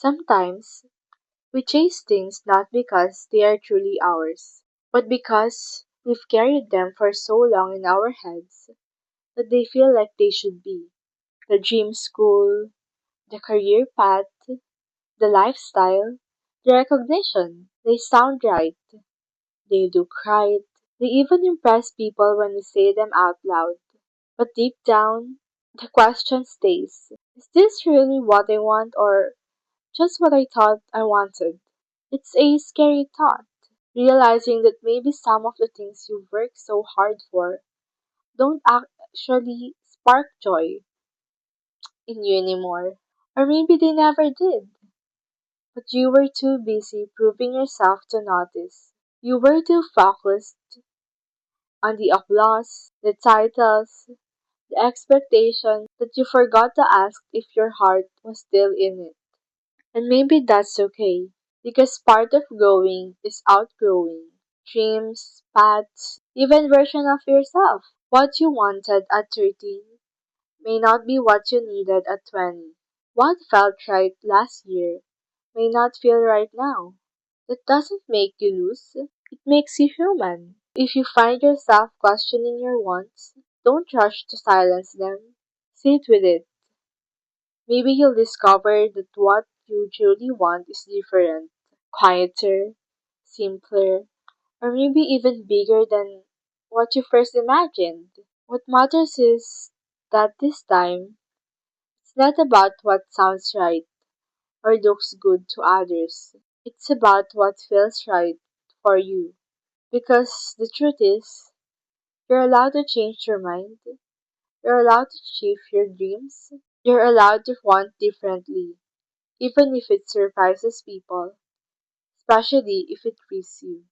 Sometimes we chase things not because they are truly ours, but because we've carried them for so long in our heads that they feel like they should be. The dream school, the career path, the lifestyle, the recognition. They sound right. They look right. They even impress people when we say them out loud. But deep down, the question stays. Is this really what I want or just what I thought I wanted? It's a scary thought, realizing that maybe some of the things you work so hard for don't actually spark joy in you anymore. Or maybe they never did, but you were too busy proving yourself to notice. You were too focused on the applause, the titles, the expectation that you forgot to ask if your heart was still in it. And maybe that's okay, because part of growing is outgrowing dreams, paths, even version of yourself. What you wanted at 13 may not be what you needed at 20. What felt right last year may not feel right now. That doesn't make you lose, it makes you human. If you find yourself questioning your wants, don't rush to silence them. Sit with it. Maybe you'll discover that what you truly want is different, quieter, simpler, or maybe even bigger than what you first imagined. What matters is that this time, it's not about what sounds right or looks good to others. It's about what feels right for you. Because the truth is, you're allowed to change your mind. You're allowed to shift your dreams. You're allowed to want differently, even if it surprises people, especially if it frees you.